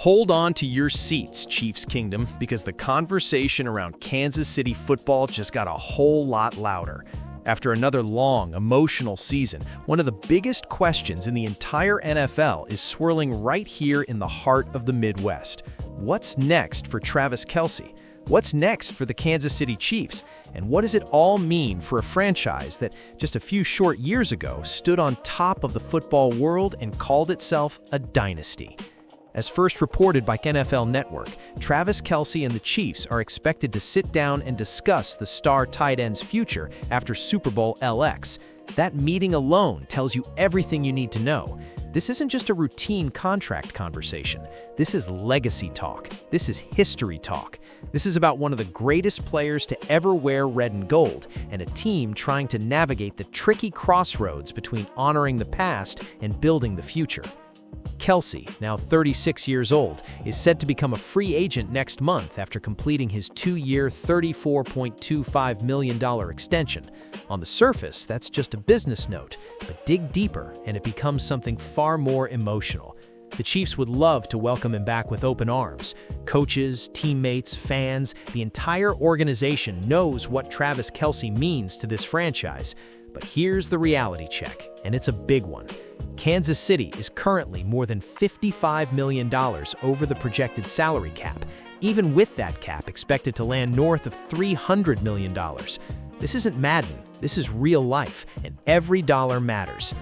Hold on to your seats, Chiefs Kingdom, because the conversation around Kansas City football just got a whole lot louder. After another long, emotional season, one of the biggest questions in the entire NFL is swirling right here in the heart of the Midwest. What's next for Travis Kelce? What's next for the Kansas City Chiefs? And what does it all mean for a franchise that just a few short years ago stood on top of the football world and called itself a dynasty? As first reported by NFL Network, Travis Kelce and the Chiefs are expected to sit down and discuss the star tight end's future after Super Bowl LX. That meeting alone tells you everything you need to know. This isn't just a routine contract conversation. This is legacy talk. This is history talk. This is about one of the greatest players to ever wear red and gold, and a team trying to navigate the tricky crossroads between honoring the past and building the future. Kelce, now 36 years old, is set to become a free agent next month after completing his two-year $34.25 million extension. On the surface, that's just a business note, but dig deeper and it becomes something far more emotional. The Chiefs would love to welcome him back with open arms. Coaches, teammates, fans, the entire organization knows what Travis Kelce means to this franchise. But here's the reality check, and it's a big one. Kansas City is currently more than $55 million over the projected salary cap, even with that cap expected to land north of $300 million. This isn't Madden, this is real life, and every dollar matters.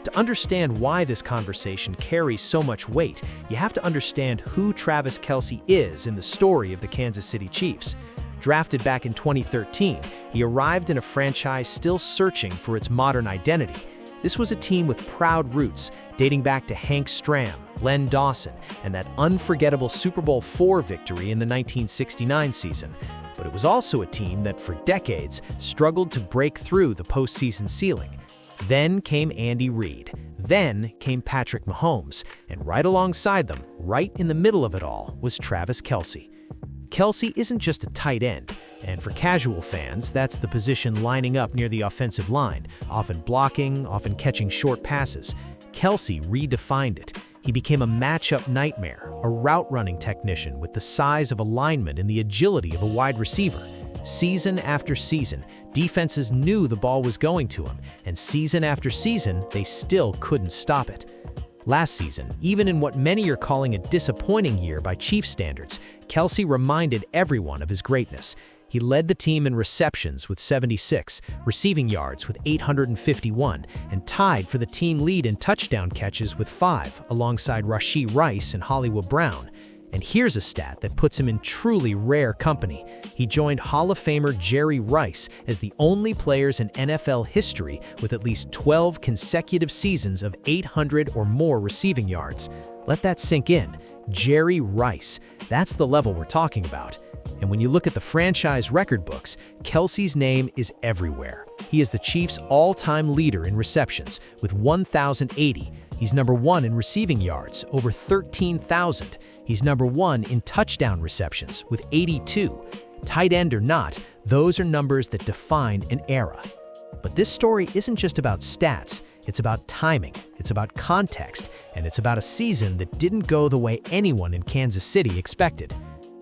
To understand why this conversation carries so much weight, you have to understand who Travis Kelce is in the story of the Kansas City Chiefs. Drafted back in 2013, he arrived in a franchise still searching for its modern identity. This was a team with proud roots, dating back to Hank Stram, Len Dawson, and that unforgettable Super Bowl IV victory in the 1969 season. But it was also a team that, for decades, struggled to break through the postseason ceiling. Then came Andy Reid. Then came Patrick Mahomes. And right alongside them, right in the middle of it all, was Travis Kelce. Kelce isn't just a tight end, and for casual fans, that's the position lining up near the offensive line, often blocking, often catching short passes. Kelce redefined it. He became a matchup nightmare, a route-running technician with the size of a lineman and the agility of a wide receiver. Season after season, defenses knew the ball was going to him, and season after season, they still couldn't stop it. Last season, even in what many are calling a disappointing year by Chiefs standards, Kelce reminded everyone of his greatness. He led the team in receptions with 76, receiving yards with 851, and tied for the team lead in touchdown catches with 5, alongside Rashee Rice and Hollywood Brown. And here's a stat that puts him in truly rare company. He joined Hall of Famer Jerry Rice as the only players in NFL history with at least 12 consecutive seasons of 800 or more receiving yards. Let that sink in. Jerry Rice. That's the level we're talking about. And when you look at the franchise record books, Kelce's name is everywhere. He is the Chiefs' all-time leader in receptions with 1,080. He's number 1 in receiving yards, over 13,000. He's number 1 in touchdown receptions with 82. Tight end or not, those are numbers that define an era. But this story isn't just about stats. It's about timing, it's about context, and it's about a season that didn't go the way anyone in Kansas City expected.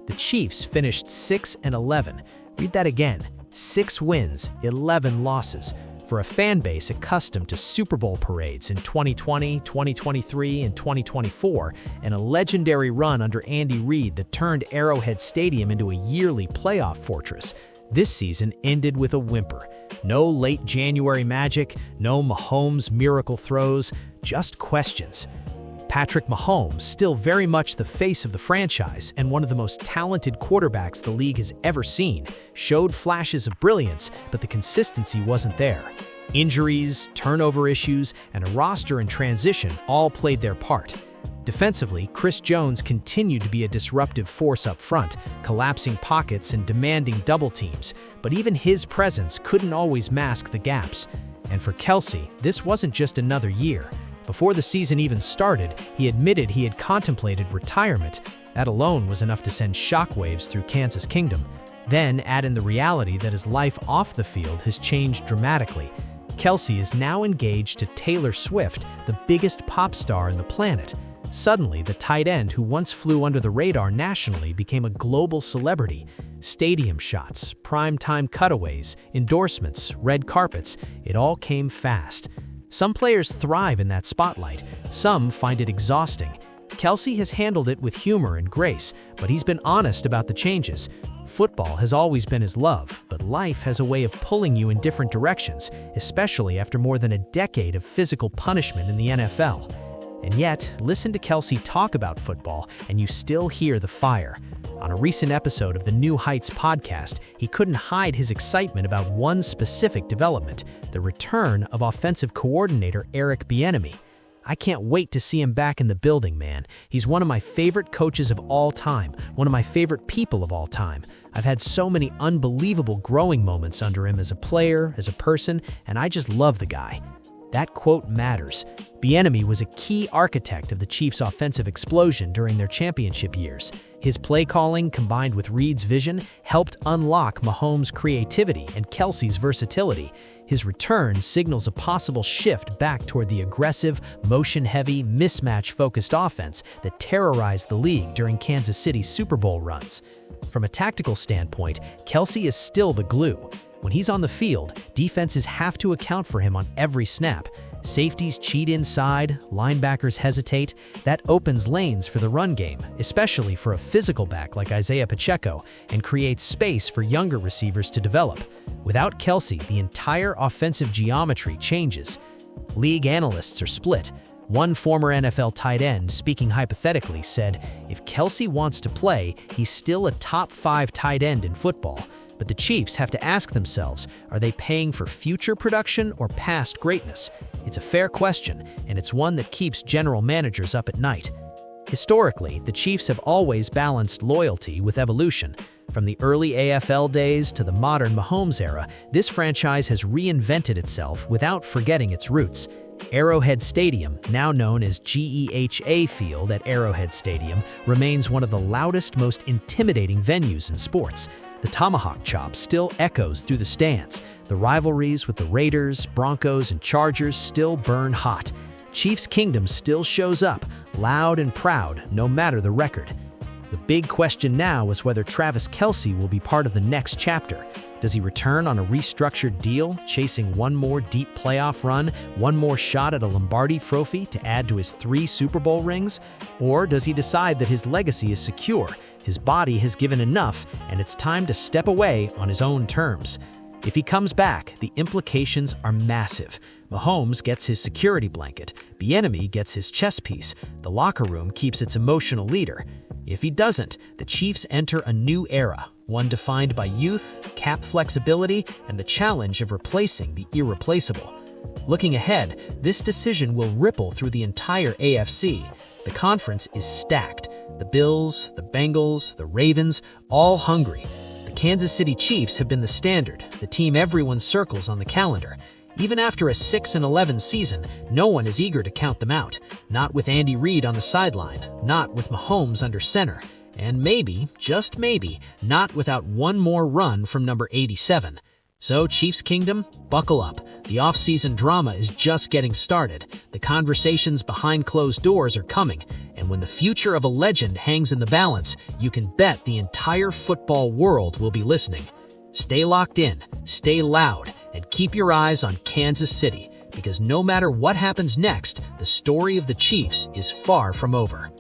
The Chiefs finished 6-11. Read that again. 6 wins, 11 losses. For a fan base accustomed to Super Bowl parades in 2020, 2023, and 2024, and a legendary run under Andy Reid that turned Arrowhead Stadium into a yearly playoff fortress, this season ended with a whimper. No late January magic, no Mahomes miracle throws, just questions. Patrick Mahomes, still very much the face of the franchise and one of the most talented quarterbacks the league has ever seen, showed flashes of brilliance, but the consistency wasn't there. Injuries, turnover issues, and a roster in transition all played their part. Defensively, Chris Jones continued to be a disruptive force up front, collapsing pockets and demanding double teams, but even his presence couldn't always mask the gaps. And for Kelce, this wasn't just another year. Before the season even started, he admitted he had contemplated retirement. That alone was enough to send shockwaves through Kansas Kingdom. Then add in the reality that his life off the field has changed dramatically. Kelce is now engaged to Taylor Swift, the biggest pop star on the planet. Suddenly, the tight end who once flew under the radar nationally became a global celebrity. Stadium shots, prime-time cutaways, endorsements, red carpets, it all came fast. Some players thrive in that spotlight, some find it exhausting. Kelce has handled it with humor and grace, but he's been honest about the changes. Football has always been his love, but life has a way of pulling you in different directions, especially after more than a decade of physical punishment in the NFL. And yet, listen to Kelce talk about football, and you still hear the fire. On a recent episode of the New Heights podcast, he couldn't hide his excitement about one specific development, the return of offensive coordinator Eric Bieniemy. I can't wait to see him back in the building, man. He's one of my favorite coaches of all time, one of my favorite people of all time. I've had so many unbelievable growing moments under him as a player, as a person, and I just love the guy. That quote matters. Bieniemy was a key architect of the Chiefs' offensive explosion during their championship years. His play calling, combined with Reid's vision, helped unlock Mahomes' creativity and Kelce's versatility. His return signals a possible shift back toward the aggressive, motion-heavy, mismatch-focused offense that terrorized the league during Kansas City's Super Bowl runs. From a tactical standpoint, Kelce is still the glue. When he's on the field, defenses have to account for him on every snap. Safeties cheat inside, linebackers hesitate. That opens lanes for the run game, especially for a physical back like Isaiah Pacheco, and creates space for younger receivers to develop. Without Kelce, the entire offensive geometry changes. League analysts are split. One former NFL tight end, speaking hypothetically, said, if Kelce wants to play, he's still a top 5 tight end in football. But the Chiefs have to ask themselves, are they paying for future production or past greatness? It's a fair question, and it's one that keeps general managers up at night. Historically, the Chiefs have always balanced loyalty with evolution. From the early AFL days to the modern Mahomes era, this franchise has reinvented itself without forgetting its roots. Arrowhead Stadium, now known as GEHA Field at Arrowhead Stadium, remains one of the loudest, most intimidating venues in sports. The tomahawk chop still echoes through the stands. The rivalries with the Raiders, Broncos, and Chargers still burn hot. Chiefs Kingdom still shows up, loud and proud, no matter the record. The big question now is whether Travis Kelce will be part of the next chapter. Does he return on a restructured deal, chasing one more deep playoff run, one more shot at a Lombardi trophy to add to his 3 Super Bowl rings? Or does he decide that his legacy is secure, his body has given enough, and it's time to step away on his own terms? If he comes back, the implications are massive. Mahomes gets his security blanket, Bieniemy gets his chess piece, the locker room keeps its emotional leader. If he doesn't, the Chiefs enter a new era, one defined by youth, cap flexibility, and the challenge of replacing the irreplaceable. Looking ahead, this decision will ripple through the entire AFC. The conference is stacked. The Bills, the Bengals, the Ravens, all hungry. The Kansas City Chiefs have been the standard, the team everyone circles on the calendar. Even after a 6-11 season, no one is eager to count them out. Not with Andy Reid on the sideline, not with Mahomes under center, and maybe, just maybe, not without one more run from number 87. So, Chiefs Kingdom, buckle up. The off-season drama is just getting started. The conversations behind closed doors are coming, and when the future of a legend hangs in the balance, you can bet the entire football world will be listening. Stay locked in, stay loud, and keep your eyes on Kansas City, because no matter what happens next, the story of the Chiefs is far from over.